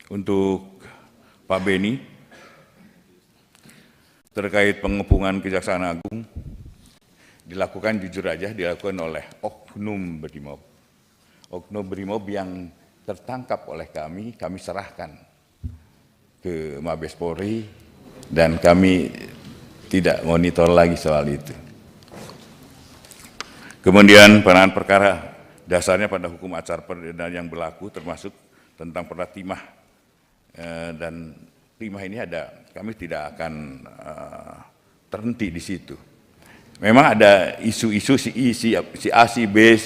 Untuk Pak Beni, terkait pengepungan Kejaksaan Agung, dilakukan jujur aja, dilakukan oleh oknum Brimob. Oknum Brimob yang tertangkap oleh kami serahkan ke Mabes Polri dan kami tidak monitor lagi soal itu. Kemudian penanganan perkara dasarnya pada hukum acara pidana yang berlaku termasuk tentang perda timah dan timah ini ada, kami tidak akan terhenti di situ. Memang ada isu-isu si A, si B.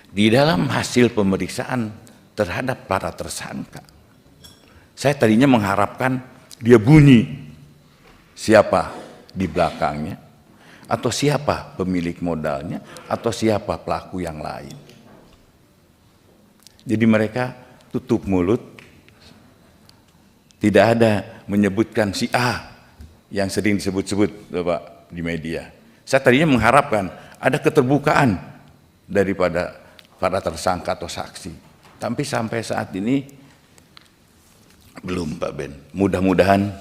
Di dalam hasil pemeriksaan terhadap para tersangka, saya tadinya mengharapkan dia bunyi siapa di belakangnya, atau siapa pemilik modalnya, atau siapa pelaku yang lain. Jadi mereka tutup mulut, tidak ada menyebutkan si A yang sering disebut-sebut Bapak di media. Saya tadinya mengharapkan ada keterbukaan daripada para tersangka atau saksi. Tapi sampai saat ini belum, Pak Ben. Mudah-mudahan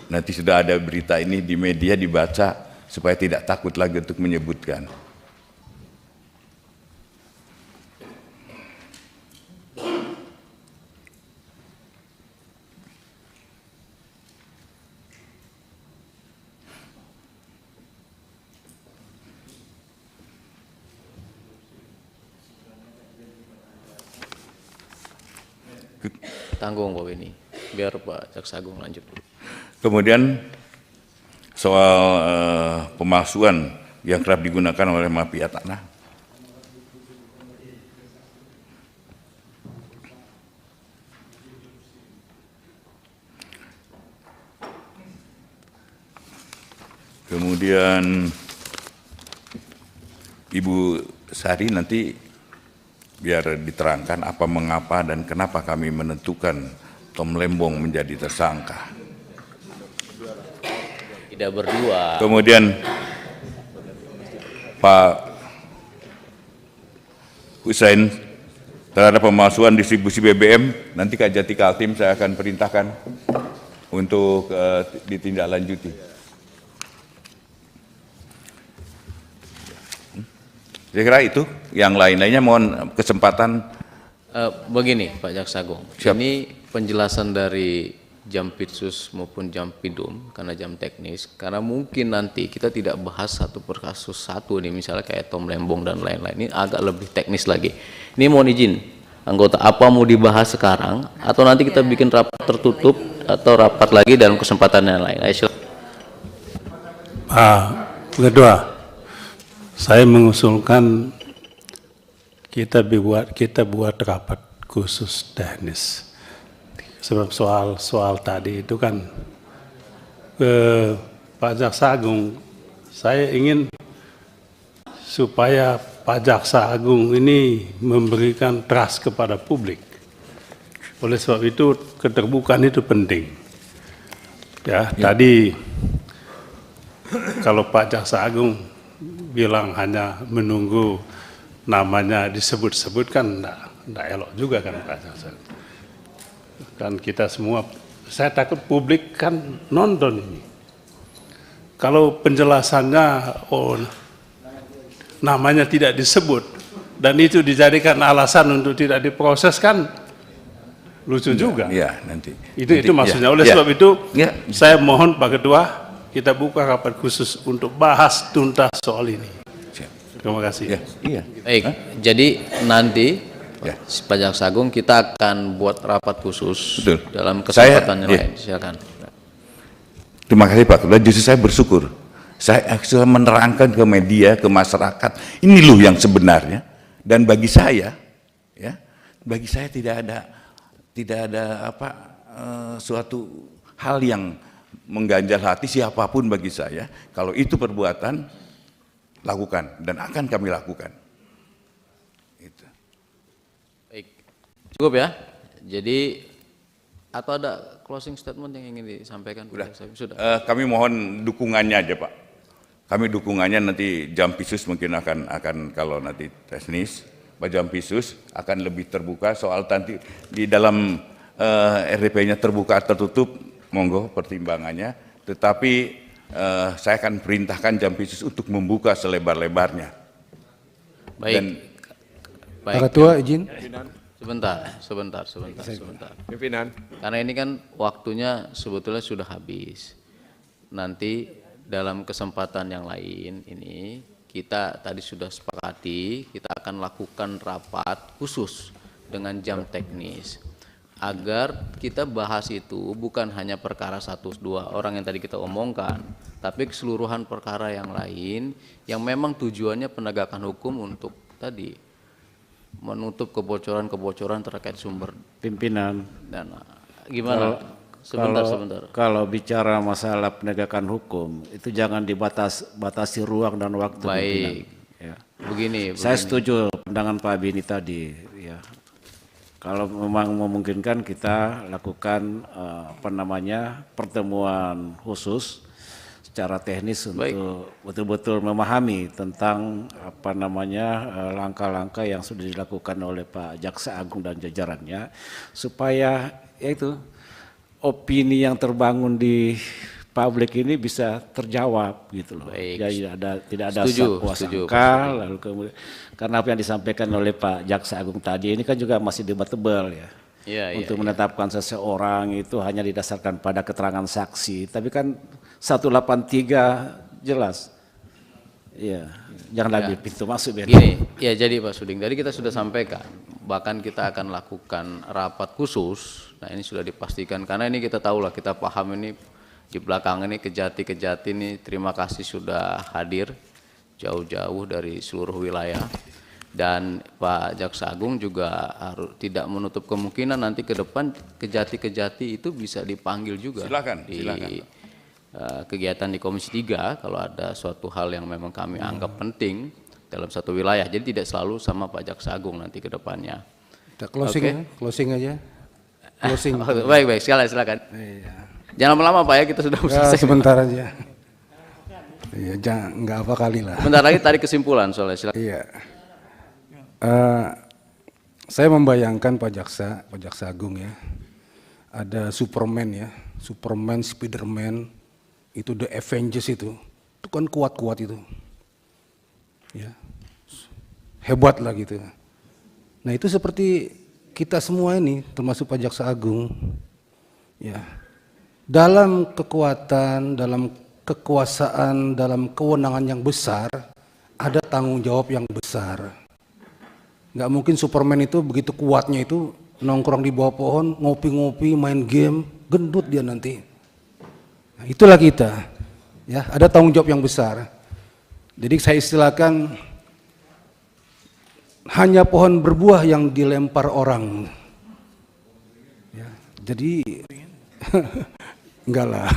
nanti sudah ada berita ini di media dibaca supaya tidak takut lagi untuk menyebutkan. Tanggung Pak Beni, biar Pak Jaksa Agung lanjut dulu. Kemudian soal pemalsuan yang kerap digunakan oleh mafia tanah. Kemudian Ibu Sari nanti biar diterangkan apa, mengapa, dan kenapa kami menentukan Tom Lembong menjadi tersangka. Tidak berdua. Kemudian Pak Hussein terhadap pemalsuan distribusi BBM, nanti Kajati Kaltim saya akan perintahkan untuk ditindaklanjuti. Saya kira itu, yang lain-lainnya mohon kesempatan. Begini Pak Jaksa Agung, ini penjelasan dari Jampitsus maupun Jampidum karena jam teknis, karena mungkin nanti kita tidak bahas satu per kasus satu nih, misalnya kayak Tom Lembong dan lain-lain, ini agak lebih teknis lagi. Ini mohon izin, anggota apa mau dibahas sekarang, atau nanti kita bikin rapat tertutup atau rapat lagi dalam kesempatan yang lain. Ayo, Kedua, saya mengusulkan kita buat rapat khusus teknis. Sebab soal tadi itu kan Pak Jaksa Agung, saya ingin supaya Pak Jaksa Agung ini memberikan trust kepada publik. Oleh sebab itu keterbukaan itu penting. Ya, tadi kalau Pak Jaksa Agung bilang hanya menunggu namanya disebut-sebut kan enggak elok juga kan Pak Jaksa. Kan kita semua, saya takut publik kan nonton ini. Kalau penjelasannya namanya tidak disebut dan itu dijadikan alasan untuk tidak diproses kan lucu juga. Ya, nanti. Itu maksudnya. Oleh sebab itu saya mohon Pak Ketua, kita buka rapat khusus untuk bahas tuntas soal ini. Terima kasih. Iya. baik, jadi nanti Pak Jaksa Agung kita akan buat rapat khusus. Betul. Dalam kesempatan yang lain. Silakan. Terima kasih Pak Ketua, justru saya bersyukur. Saya sudah menerangkan ke media, ke masyarakat, ini loh yang sebenarnya. Dan bagi saya, ya, bagi saya tidak ada suatu hal yang mengganjal hati siapapun bagi saya. Kalau itu perbuatan, lakukan dan akan kami lakukan. Itu. Baik, cukup ya. Jadi atau ada closing statement yang ingin disampaikan? Sudah. Kami mohon dukungannya aja Pak. Kami dukungannya nanti Jampitsus mungkin akan kalau nanti teknis Pak Jampisus akan lebih terbuka soal nanti di dalam RDP-nya terbuka atau tertutup, monggo pertimbangannya. Tetapi saya akan perintahkan Jampisus untuk membuka selebar-lebarnya. Baik. Dan baik. Pak Ketua izin. Sebentar. Pimpinan. Karena ini kan waktunya sebetulnya sudah habis. Nanti dalam kesempatan yang lain ini kita tadi sudah sepakati kita akan lakukan rapat khusus dengan jam teknis agar kita bahas itu bukan hanya perkara 1-2 orang yang tadi kita omongkan, tapi keseluruhan perkara yang lain yang memang tujuannya penegakan hukum untuk tadi menutup kebocoran-kebocoran terkait sumber Pimpinan, dana. Gimana? Sebentar. Kalau bicara masalah penegakan hukum, itu jangan batasi ruang dan waktu. Baik. Pimpinan. Ya. Begini. Saya setuju pandangan Pak Bini tadi. Ya. Kalau memang memungkinkan kita lakukan pertemuan khusus secara teknis untuk betul-betul memahami tentang langkah-langkah yang sudah dilakukan oleh Pak Jaksa Agung dan jajarannya supaya yaitu opini yang terbangun di publik ini bisa terjawab gitu loh. Baik. Jadi tidak ada Setuju, sangka lalu kemudian karena apa yang disampaikan oleh Pak Jaksa Agung tadi ini kan juga masih debatable ya. Untuk menetapkan seseorang itu hanya didasarkan pada keterangan saksi, tapi kan 183 jelas. Iya, jangan lagi pintu masuk biar. Gini, ya jadi Pak Suding, tadi kita sudah sampaikan, bahkan kita akan lakukan rapat khusus. Nah ini sudah dipastikan, karena ini kita tahu lah, kita paham ini di belakang ini kejati-kejati ini. Terima kasih sudah hadir jauh-jauh dari seluruh wilayah. Dan Pak Jaksa Agung juga harus tidak menutup kemungkinan nanti ke depan kejati-kejati itu bisa dipanggil juga. Silakan. Kegiatan di Komisi 3 kalau ada suatu hal yang memang kami anggap penting dalam satu wilayah. Jadi tidak selalu sama Pak Jaksa Agung nanti ke depannya. Kita closing aja. Closing. Baik, silakan. Iya. Jangan lama-lama Pak ya, kita sudah selesai. Sebentar aja. Iya, nggak apa kali lah. Bentar lagi tarik kesimpulan soalnya, silakan. Iya. Saya membayangkan Pak Jaksa Agung ya, ada Superman ya, Superman, Spiderman, itu The Avengers itu kan kuat-kuat itu, ya, hebat lah gitu. Nah itu seperti kita semua ini, termasuk Pak Jaksa Agung, ya, dalam kekuatan, dalam kekuasaan, dalam kewenangan yang besar, ada tanggung jawab yang besar. Nggak mungkin Superman itu begitu kuatnya itu nongkrong di bawah pohon, ngopi-ngopi, main game, gendut dia nanti. Nah, itulah kita, ya ada tanggung jawab yang besar. Jadi saya istilahkan hanya pohon berbuah yang dilempar orang. Ya, jadi enggak lah.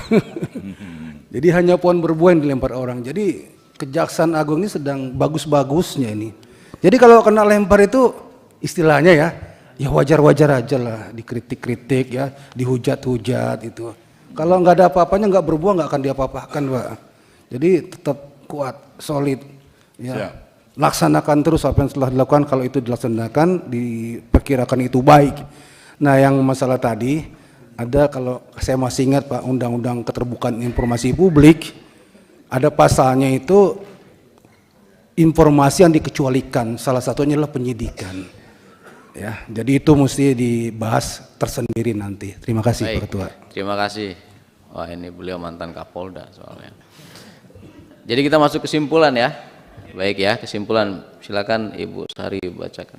Jadi hanya pohon berbuah yang dilempar orang. Jadi Kejaksaan Agung ini sedang bagus-bagusnya ini. Jadi kalau kena lempar itu istilahnya ya wajar-wajar aja lah, dikritik-kritik ya, dihujat-hujat itu. Kalau nggak ada apa-apanya, nggak berbuah, nggak akan diapa-apakan Pak. Jadi tetap kuat, solid, ya. Laksanakan terus apa yang telah dilakukan. Kalau itu dilaksanakan, diperkirakan itu baik. Nah yang masalah tadi ada, kalau saya masih ingat Pak, Undang-Undang Keterbukaan Informasi Publik, ada pasalnya itu informasi yang dikecualikan, salah satunya adalah penyidikan. Ya, jadi itu mesti dibahas tersendiri nanti. Terima kasih Baik, Pak Ketua. Terima kasih. Wah ini beliau mantan Kapolda soalnya. Jadi kita masuk kesimpulan ya. Baik ya, kesimpulan. Silakan Ibu Sari bacakan.